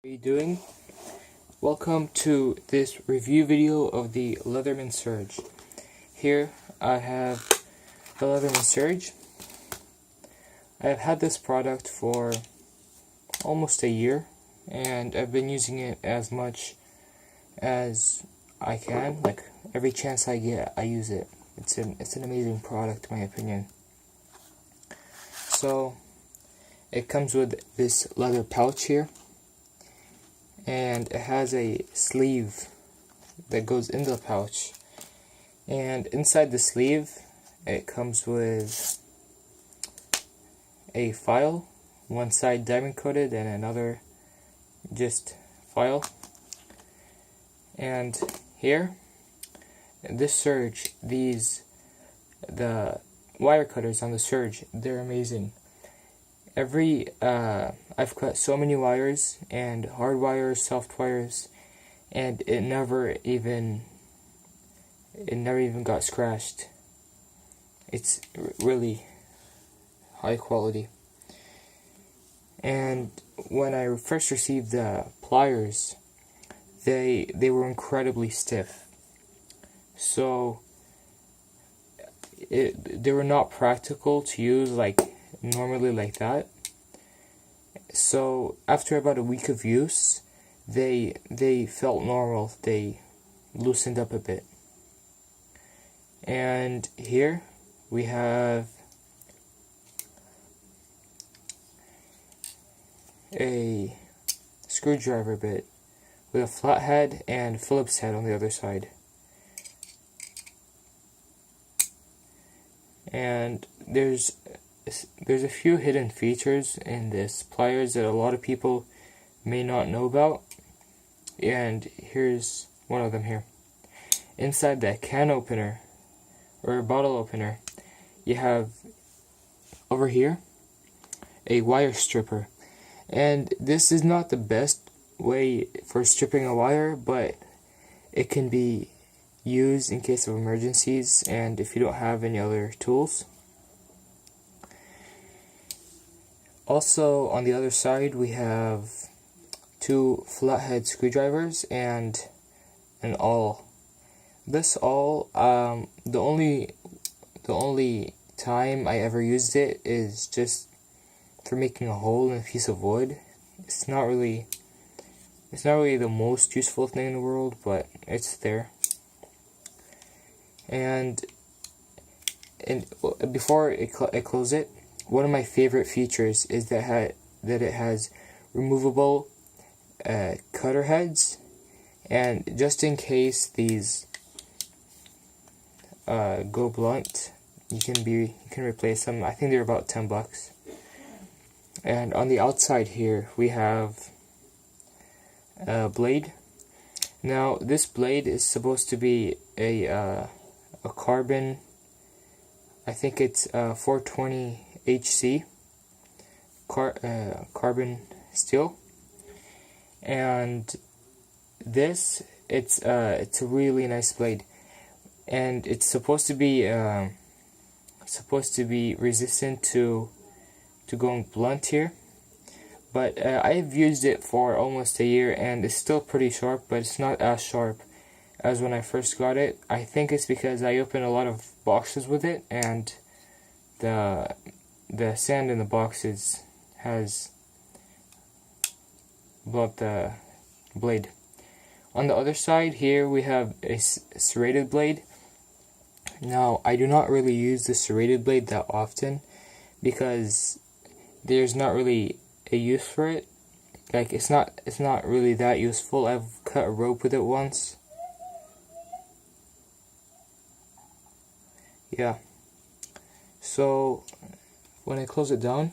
How are you doing? Welcome to this review video of the Leatherman Surge. Here I have the Leatherman Surge. I have had this product for almost a year and I've been using it as much as I can. Like every chance I get, I use it. It's an amazing product in my opinion. So it comes with this leather pouch here, and it has a sleeve that goes in the pouch, and inside the sleeve it comes with a file, one side diamond coated and another just file. And here, this Surge, the wire cutters on the Surge, they're amazing. I've cut so many wires, and hard wires, soft wires, and it never even got scratched. It's really high quality. And when I first received the pliers, they were incredibly stiff. So they were not practical to use normally like that. So after about a week of use, they felt normal. They loosened up a bit. And here we have a screwdriver bit with a flat head and Phillips head on the other side. And there's a few hidden features in this pliers that a lot of people may not know about, and here's one of them here. Inside that can opener or bottle opener, you have over here a wire stripper, and this is not the best way for stripping a wire, but it can be used in case of emergencies and if you don't have any other tools. Also, on the other side, we have two flathead screwdrivers and an awl. This awl, the only time I ever used it is just for making a hole in a piece of wood. It's not really the most useful thing in the world, but it's there. And before I close it, one of my favorite features is that it has removable cutter heads, and just in case these go blunt, you can replace them. I think they're about $10. And on the outside here we have a blade. Now this blade is supposed to be a carbon, I think it's 420 HC carbon steel, and it's a really nice blade, and it's supposed to be resistant to going blunt here. But I've used it for almost a year and it's still pretty sharp, but it's not as sharp as when I first got it. I think it's because I opened a lot of boxes with it, and the sand in the boxes has blunt the blade. On the other side here we have a serrated blade. Now I do not really use the serrated blade that often because there's not really a use for it. Like it's not really that useful. I've cut a rope with it once. Yeah. So when I close it down,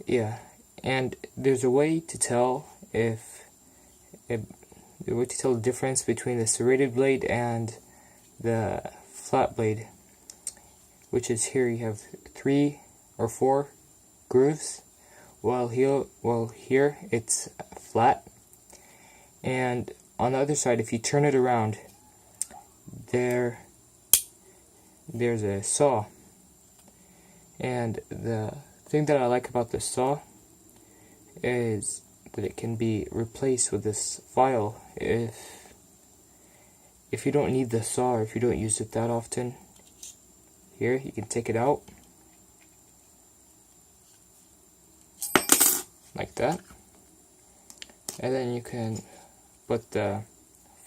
yeah, and there's a way to tell the difference between the serrated blade and the flat blade, which is here. You have 3 or 4 grooves, while here it's flat. And on the other side, if you turn it around, there's a saw. And the thing that I like about this saw is that it can be replaced with this file if you don't need the saw, or if you don't use it that often. Here, you can take it out like that, and then you can put the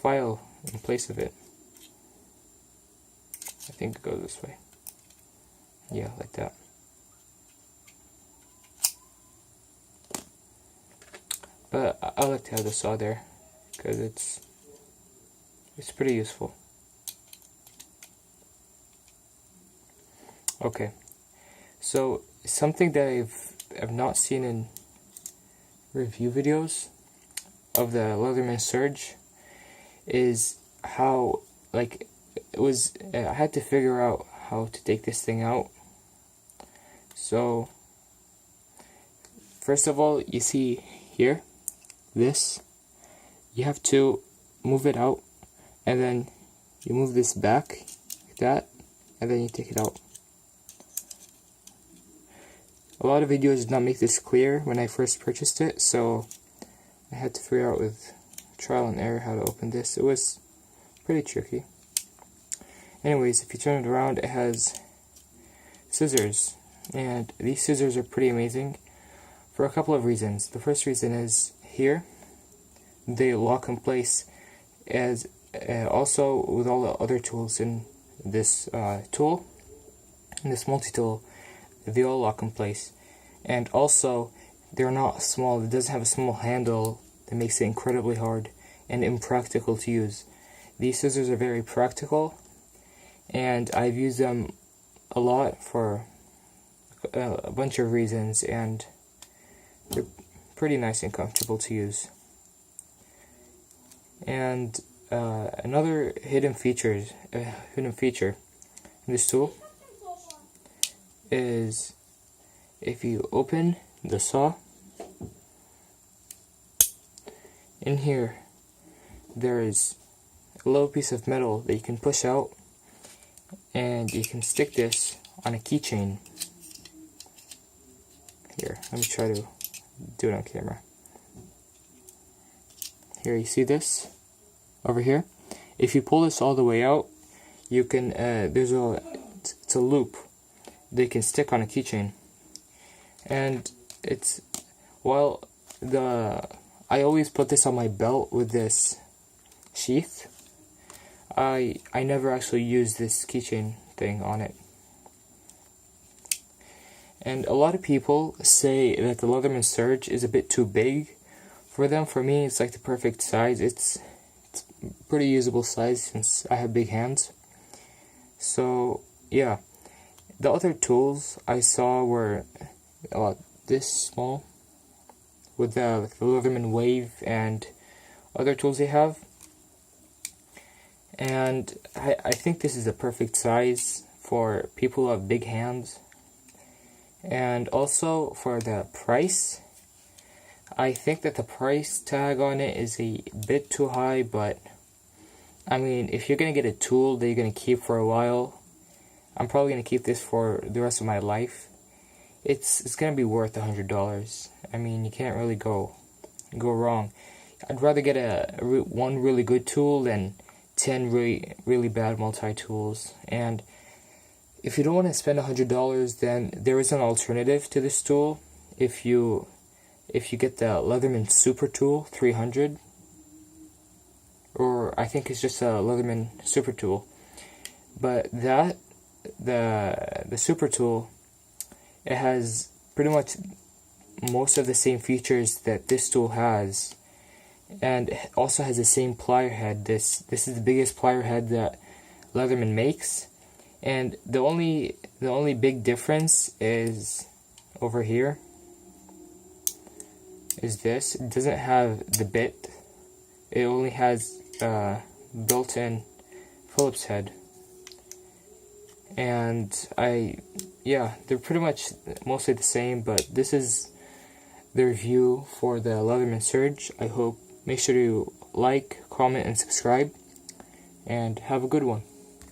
file in place of it. I think it goes this way. Yeah, like that. But I like to have the saw there because it's pretty useful. Okay, so something that I've not seen in review videos of the Leatherman Surge is how, like, I had to figure out how to take this thing out. So first of all, you see here, this, you have to move it out, and then you move this back like that, and then you take it out. A lot of videos did not make this clear when I first purchased it, so I had to figure out with trial and error how to open this. It was pretty tricky. Anyways, if you turn it around, it has scissors, and these scissors are pretty amazing for a couple of reasons. The first reason is here, they lock in place, as also with all the other tools in this tool, in this multi-tool, they all lock in place. And also, they're not small. It doesn't have a small handle that makes it incredibly hard and impractical to use. These scissors are very practical, and I've used them a lot for a bunch of reasons, and they're pretty nice and comfortable to use. And another hidden feature in this tool is if you open the saw, in here there is a little piece of metal that you can push out, and you can stick this on a keychain. Here, let me try to do it on camera. Here, you see this over here? If you pull this all the way out, you can it's a loop that you can stick on a keychain. And it's, well, I always put this on my belt with this sheath. I never actually use this keychain thing on it. And a lot of people say that the Leatherman Surge is a bit too big for them. For me, it's like the perfect size. It's pretty usable size since I have big hands. So yeah, the other tools I saw were this small, with the Leatherman Wave and other tools they have. And I think this is the perfect size for people who have big hands. And also for the price, I think that the price tag on it is a bit too high, but I mean, if you're going to get a tool that you're going to keep for a while, I'm probably going to keep this for the rest of my life. It's going to be worth $100. I mean, you can't really go wrong. I'd rather get one really good tool than 10 really bad multi-tools. And if you don't want to spend $100, then there is an alternative to this tool. If you get the Leatherman Super Tool 300, or I think it's just a Leatherman Super Tool, but the Super Tool, it has pretty much most of the same features that this tool has, and it also has the same plier head. This is the biggest plier head that Leatherman makes, and the only big difference is over here. Is this? It doesn't have the bit. It only has built-in Phillips head. And they're pretty much mostly the same, but this is the review for the Leatherman Surge. Make sure to like, comment, and subscribe, and have a good one.